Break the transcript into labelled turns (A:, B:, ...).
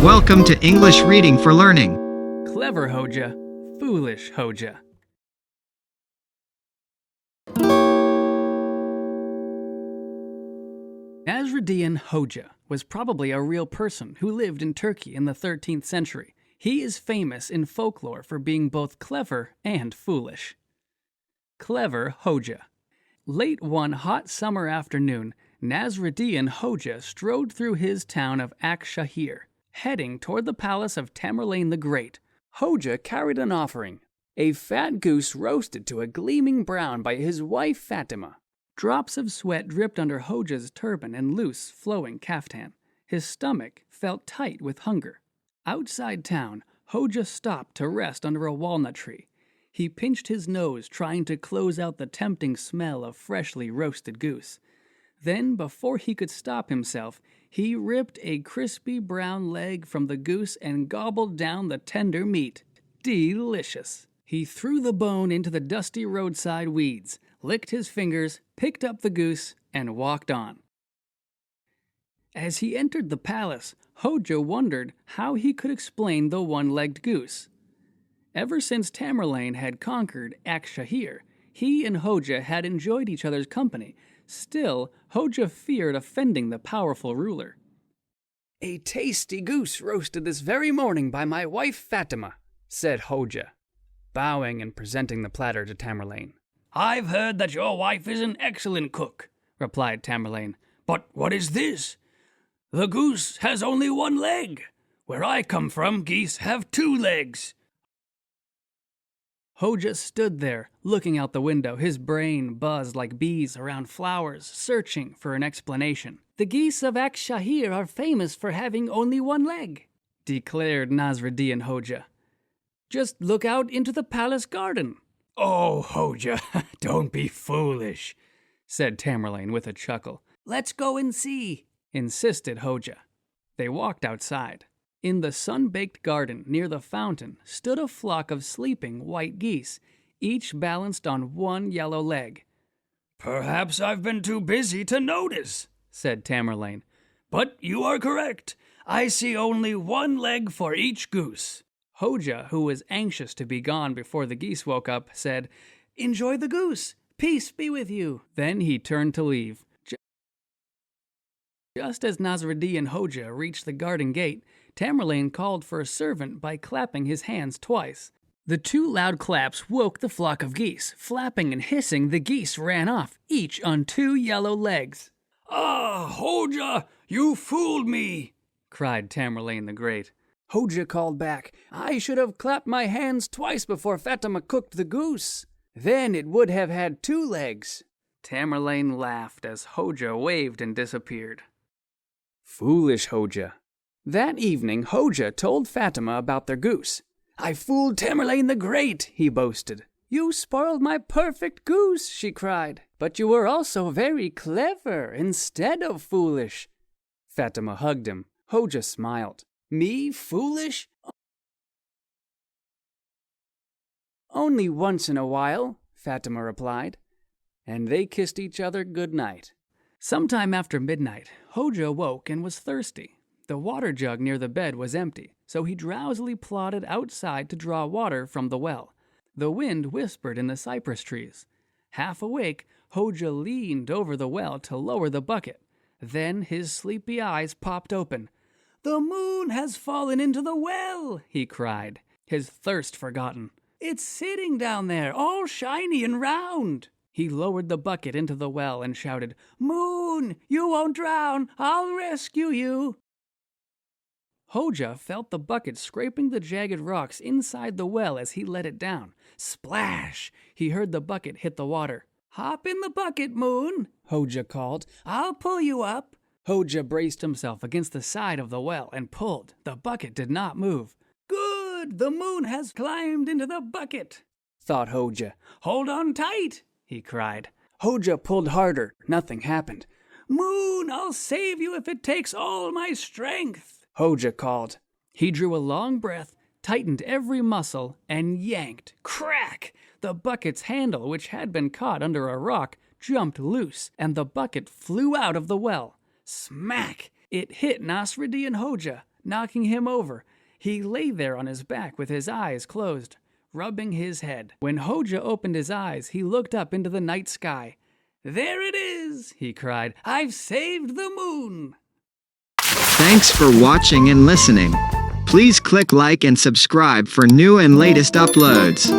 A: Welcome to English Reading for Learning.
B: Clever Hodja, foolish Hodja. Nasreddin Hodja was probably a real person who lived in Turkey in the 13th century. He is famous in folklore for being both clever and foolish. Clever Hodja. Late one hot summer afternoon, Nasreddin Hodja strode through his town of Akshahir, heading toward the palace of Tamerlane the Great. Hodja carried an offering, a fat goose roasted to a gleaming brown by his wife Fatima. Drops of sweat dripped under Hodja's turban and loose, flowing kaftan. His stomach felt tight with hunger. Outside town, Hodja stopped to rest under a walnut tree. He pinched his nose, trying to close out the tempting smell of freshly roasted goose. Then, before he could stop himself, he ripped a crispy brown leg from the goose and gobbled down the tender meat. Delicious! He threw the bone into the dusty roadside weeds, licked his fingers, picked up the goose, and walked on. As he entered the palace, Hodja wondered how he could explain the one-legged goose. Ever since Tamerlane had conquered Akshahir, he and Hodja had enjoyed each other's company. Still, Hodja feared offending the powerful ruler. "A tasty goose roasted this very morning by my wife Fatima," said Hodja, bowing and presenting the platter to Tamerlane. "I've heard that your wife is an excellent cook," replied Tamerlane. "But what is this? The goose has only one leg. Where I come from, geese have 2 legs. Hodja stood there, looking out the window. His brain buzzed like bees around flowers, searching for an explanation. "The geese of Akshahir are famous for having only one leg," declared Nasreddin Hodja. "Just look out into the palace garden." "Oh, Hodja, don't be foolish," said Tamerlane with a chuckle. "Let's go and see," insisted Hodja. They walked outside. In the sun-baked garden near the fountain stood a flock of sleeping white geese, each balanced on one yellow leg. "Perhaps I've been too busy to notice," said Tamerlane. "But you are correct. I see only one leg for each goose." Hodja, who was anxious to be gone before the geese woke up, said, "Enjoy the goose. Peace be with you." Then he turned to leave. Just as Nasreddin Hodja reached the garden gate, Tamerlane called for a servant by clapping his hands twice. The 2 loud claps woke the flock of geese. Flapping and hissing, the geese ran off, each on 2 yellow legs. "Ah, Hodja, you fooled me!" cried Tamerlane the Great. Hodja called back, "I should have clapped my hands twice before Fatima cooked the goose. Then it would have had 2 legs. Tamerlane laughed as Hodja waved and disappeared. Foolish Hodja. That evening, Hodja told Fatima about their goose. "I fooled Tamerlane the Great," he boasted. "You spoiled my perfect goose," she cried. "But you were also very clever instead of foolish." Fatima hugged him. Hodja smiled. "Me foolish? Only once in a while," Fatima replied. And they kissed each other good night. Sometime after midnight, Hodja woke and was thirsty. The water jug near the bed was empty, so he drowsily plodded outside to draw water from the well. The wind whispered in the cypress trees. Half awake, Hodja leaned over the well to lower the bucket. Then his sleepy eyes popped open. "The moon has fallen into the well," he cried, his thirst forgotten. "It's sitting down there, all shiny and round." He lowered the bucket into the well and shouted, "Moon, you won't drown. I'll rescue you." Hodja felt the bucket scraping the jagged rocks inside the well as he let it down. Splash! He heard the bucket hit the water. "Hop in the bucket, Moon," Hodja called. "I'll pull you up." Hodja braced himself against the side of the well and pulled. The bucket did not move. "Good! The moon has climbed into the bucket," thought Hodja. "Hold on tight," he cried. Hodja pulled harder. Nothing happened. "Moon, I'll save you if it takes all my strength," Hodja called. He drew a long breath, tightened every muscle, and yanked. Crack! The bucket's handle, which had been caught under a rock, jumped loose, and the bucket flew out of the well. Smack! It hit Nasreddin Hodja, knocking him over. He lay there on his back with his eyes closed, rubbing his head. When Hodja opened his eyes, he looked up into the night sky. "There it is," he cried. "I've saved the moon."
A: Thanks for watching and listening. Please click like and subscribe for new and latest uploads.